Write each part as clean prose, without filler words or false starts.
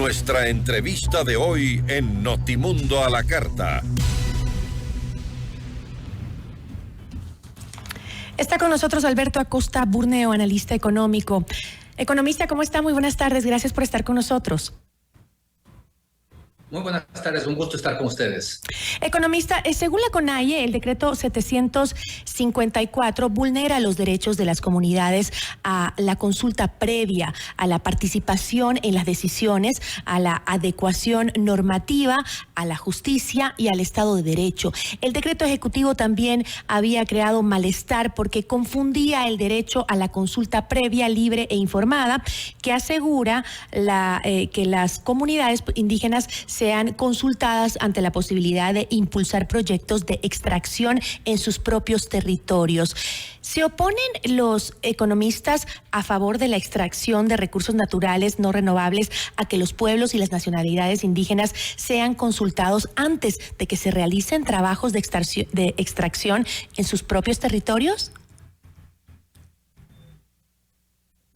Nuestra entrevista de hoy en Notimundo a la Carta. Está con nosotros Alberto Acosta Burneo, analista económico. Economista, ¿cómo está? Muy buenas tardes, gracias por estar con nosotros. Muy buenas tardes, un gusto estar con ustedes. Economista, según la CONAIE, el decreto 754 vulnera los derechos de las comunidades a la consulta previa, a la participación en las decisiones, a la adecuación normativa, a la justicia y al Estado de Derecho. El decreto ejecutivo también había creado malestar porque confundía el derecho a la consulta previa, libre e informada, que asegura que las comunidades indígenas sean consultadas ante la posibilidad de impulsar proyectos de extracción en sus propios territorios. ¿Se oponen los economistas a favor de la extracción de recursos naturales no renovables a que los pueblos y las nacionalidades indígenas sean consultados antes de que se realicen trabajos de extracción en sus propios territorios?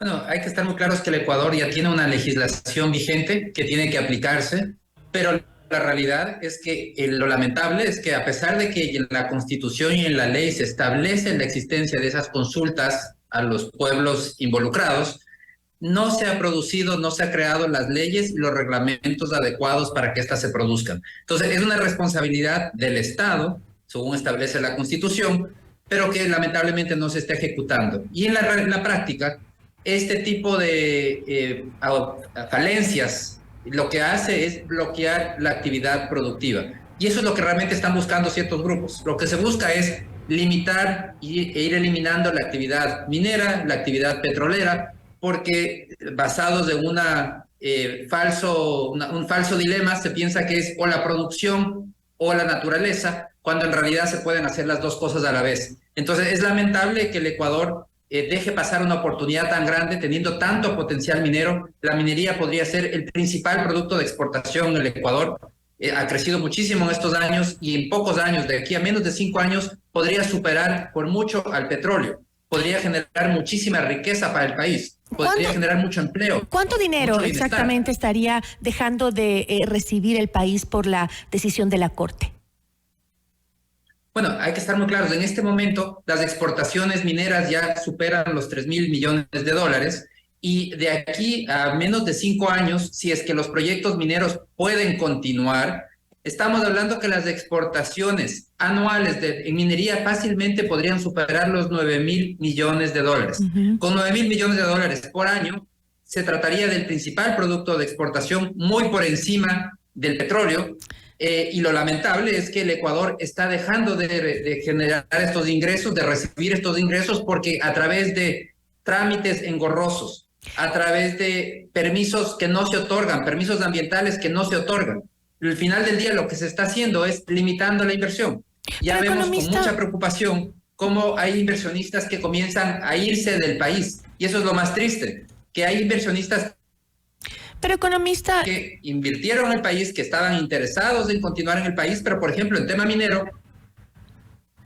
Bueno, hay que estar muy claros que el Ecuador ya tiene una legislación vigente que tiene que aplicarse, pero la realidad es que lo lamentable es que a pesar de que en la Constitución y en la ley se establece la existencia de esas consultas a los pueblos involucrados, no se ha producido, no se ha creado las leyes y los reglamentos adecuados para que éstas se produzcan. Entonces, es una responsabilidad del Estado, según establece la Constitución, pero que lamentablemente no se está ejecutando. Y en la práctica, este tipo de falencias lo que hace es bloquear la actividad productiva. Y eso es lo que realmente están buscando ciertos grupos. Lo que se busca es limitar e ir eliminando la actividad minera, la actividad petrolera, porque basados en un falso dilema se piensa que es o la producción o la naturaleza, cuando en realidad se pueden hacer las dos cosas a la vez. Entonces es lamentable que el Ecuador deje pasar una oportunidad tan grande teniendo tanto potencial minero. La minería podría ser el principal producto de exportación en el Ecuador. Ha crecido muchísimo en estos años y en pocos años, de aquí a menos de 5 años, podría superar por mucho al petróleo. Podría generar muchísima riqueza para el país. Podría generar mucho empleo. ¿Cuánto dinero exactamente estaría dejando de recibir el país por la decisión de la Corte? Bueno, hay que estar muy claros. En este momento, las exportaciones mineras ya superan los 3.000 millones de dólares y de aquí a menos de 5 años, si es que los proyectos mineros pueden continuar, estamos hablando que las exportaciones anuales en minería fácilmente podrían superar los 9.000 millones de dólares. Con 9.000 millones de dólares por año, se trataría del principal producto de exportación, muy por encima del petróleo. Y lo lamentable es que el Ecuador está dejando de generar estos ingresos, de recibir estos ingresos, porque a través de trámites engorrosos, a través de permisos que no se otorgan, permisos ambientales que no se otorgan, al final del día lo que se está haciendo es limitando la inversión. Ya vemos con mucha preocupación cómo hay inversionistas que comienzan a irse del país, y eso es lo más triste, que hay inversionistas pero economista, que invirtieron en el país, que estaban interesados en continuar en el país, pero por ejemplo en tema minero,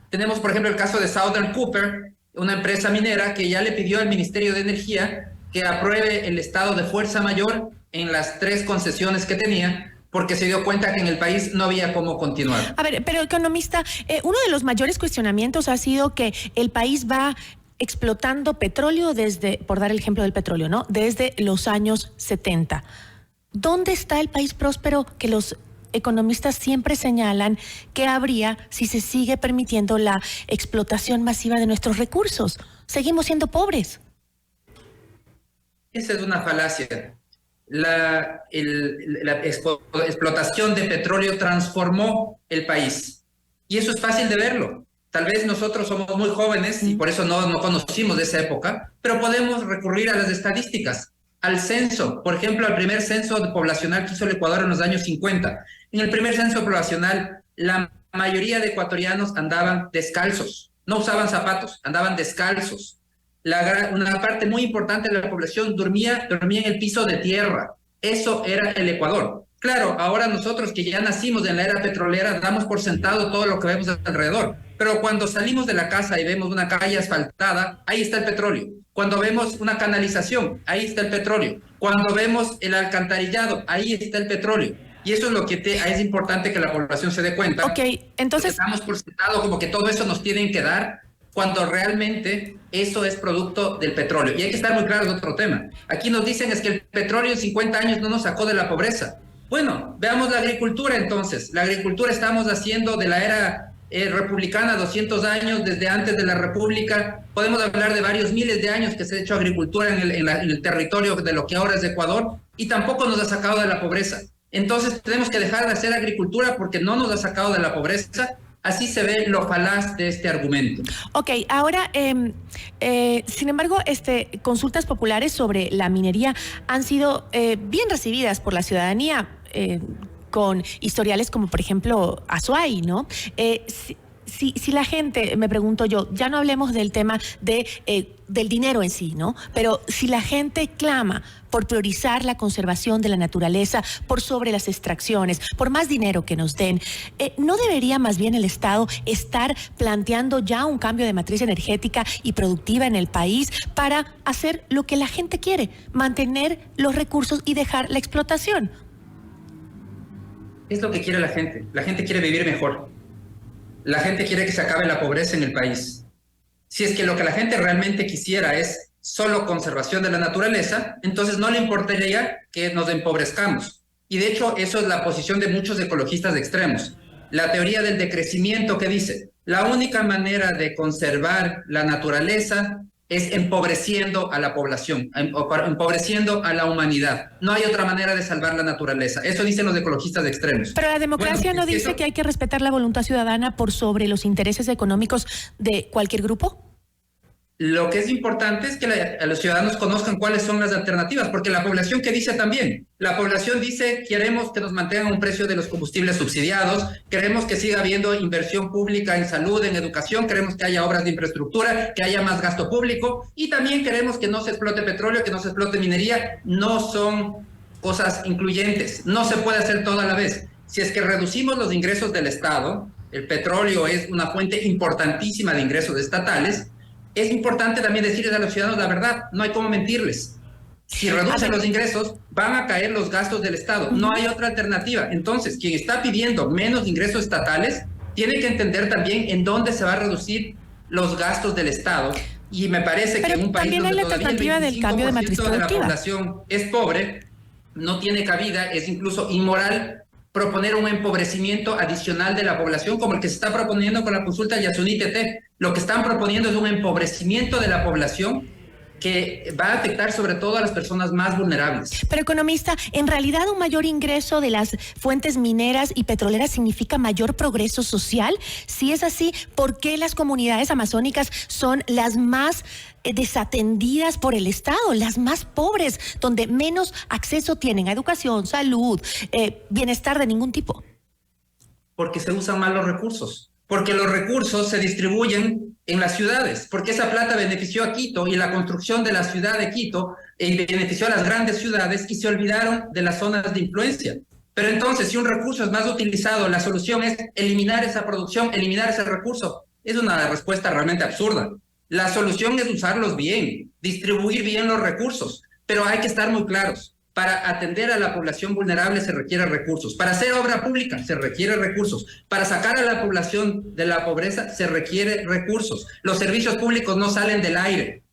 tenemos por ejemplo el caso de Southern Copper, una empresa minera que ya le pidió al Ministerio de Energía que apruebe el estado de fuerza mayor en las 3 concesiones que tenía, porque se dio cuenta que en el país no había cómo continuar. A ver, pero economista, uno de los mayores cuestionamientos ha sido que el país va explotando petróleo desde, por dar el ejemplo del petróleo, ¿no? Desde los años 70. ¿Dónde está el país próspero que los economistas siempre señalan que habría si se sigue permitiendo la explotación masiva de nuestros recursos? Seguimos siendo pobres. Esa es una falacia. La explotación de petróleo transformó el país. Y eso es fácil de verlo. Tal vez nosotros somos muy jóvenes y por eso no conocimos de esa época, pero podemos recurrir a las estadísticas, al censo. Por ejemplo, al primer censo poblacional que hizo el Ecuador en los años 50. En el primer censo poblacional, la mayoría de ecuatorianos andaban descalzos, no usaban zapatos, andaban descalzos. Una parte muy importante de la población dormía en el piso de tierra. Eso era el Ecuador. Claro, ahora nosotros que ya nacimos en la era petrolera damos por sentado todo lo que vemos alrededor, Pero cuando salimos de la casa y vemos una calle asfaltada, ahí está el petróleo. Cuando vemos una canalización, ahí está el petróleo. Cuando vemos el alcantarillado, ahí está el petróleo. Y eso es lo que es importante que la población se dé cuenta. Ok, entonces... Estamos por sentado como que todo eso nos tienen que dar cuando realmente eso es producto del petróleo. Y hay que estar muy claro de otro tema. Aquí nos dicen es que el petróleo en 50 años no nos sacó de la pobreza. Bueno, veamos la agricultura entonces. La agricultura estamos haciendo de la era republicana 200 años, desde antes de la república. Podemos hablar de varios miles de años que se ha hecho agricultura en el territorio de lo que ahora es Ecuador, y tampoco nos ha sacado de la pobreza. Entonces tenemos que dejar de hacer agricultura porque no nos ha sacado de la pobreza. Así se ve lo falaz de este argumento. Ok, ahora, sin embargo, consultas populares sobre la minería han sido bien recibidas por la ciudadanía, con historiales como, por ejemplo, Azuay, ¿no? Si la gente, me pregunto yo, ya no hablemos del tema del dinero en sí, ¿no? Pero si la gente clama por priorizar la conservación de la naturaleza por sobre las extracciones, por más dinero que nos den, ¿no debería más bien el Estado estar planteando ya un cambio de matriz energética y productiva en el país para hacer lo que la gente quiere, mantener los recursos y dejar la explotación? Es lo que quiere la gente. La gente quiere vivir mejor. La gente quiere que se acabe la pobreza en el país. Si es que lo que la gente realmente quisiera es solo conservación de la naturaleza, entonces no le importaría que nos empobrezcamos. Y de hecho, eso es la posición de muchos ecologistas extremos. La teoría del decrecimiento que dice, la única manera de conservar la naturaleza es empobreciendo a la población, empobreciendo a la humanidad. No hay otra manera de salvar la naturaleza. Eso dicen los ecologistas extremos. Pero la democracia no dice que hay que respetar la voluntad ciudadana por sobre los intereses económicos de cualquier grupo. Lo que es importante es que los ciudadanos conozcan cuáles son las alternativas, porque la población, ¿qué dice también? La población dice, queremos que nos mantengan un precio de los combustibles subsidiados, queremos que siga habiendo inversión pública en salud, en educación, queremos que haya obras de infraestructura, que haya más gasto público, y también queremos que no se explote petróleo, que no se explote minería. No son cosas incluyentes, no se puede hacer todo a la vez. Si es que reducimos los ingresos del Estado, el petróleo es una fuente importantísima de ingresos estatales, es importante también decirles a los ciudadanos la verdad, no hay cómo mentirles. Si reducen los ingresos, van a caer los gastos del Estado. No hay otra alternativa. Entonces, quien está pidiendo menos ingresos estatales, tiene que entender también en dónde se va a reducir los gastos del Estado. Y me parece que en un país donde todavía el 25% de la población es pobre, no tiene cabida, es incluso inmoral proponer un empobrecimiento adicional de la población como el que se está proponiendo con la consulta Yasuní-TT. Lo que están proponiendo es un empobrecimiento de la población que va a afectar sobre todo a las personas más vulnerables. Pero, economista, ¿en realidad un mayor ingreso de las fuentes mineras y petroleras significa mayor progreso social? Si es así, ¿por qué las comunidades amazónicas son las más desatendidas por el Estado, las más pobres, donde menos acceso tienen a educación, salud, bienestar de ningún tipo? Porque se usan mal los recursos. Porque los recursos se distribuyen en las ciudades, porque esa plata benefició a Quito y la construcción de la ciudad de Quito benefició a las grandes ciudades y se olvidaron de las zonas de influencia. Pero entonces, si un recurso es más utilizado, la solución es eliminar esa producción, eliminar ese recurso. Es una respuesta realmente absurda. La solución es usarlos bien, distribuir bien los recursos, pero hay que estar muy claros. Para atender a la población vulnerable se requieren recursos. Para hacer obra pública se requieren recursos. Para sacar a la población de la pobreza se requieren recursos. Los servicios públicos no salen del aire.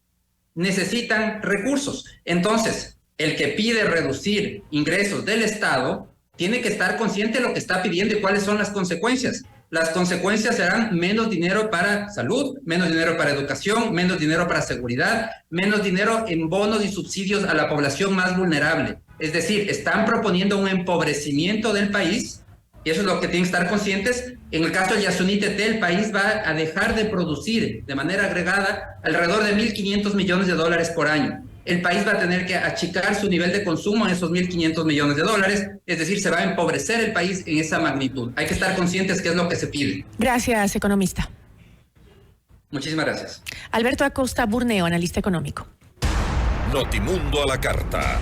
Necesitan recursos. Entonces, el que pide reducir ingresos del Estado tiene que estar consciente de lo que está pidiendo y cuáles son las consecuencias. Las consecuencias serán menos dinero para salud, menos dinero para educación, menos dinero para seguridad, menos dinero en bonos y subsidios a la población más vulnerable. Es decir, están proponiendo un empobrecimiento del país y eso es lo que tienen que estar conscientes. En el caso de Yasuní-TT, el país va a dejar de producir de manera agregada alrededor de $1.500 millones por año. El país va a tener que achicar su nivel de consumo en esos $1.500 millones, es decir, se va a empobrecer el país en esa magnitud. Hay que estar conscientes que es lo que se pide. Gracias, economista. Muchísimas gracias. Alberto Acosta Burneo, analista económico. Notimundo a la carta.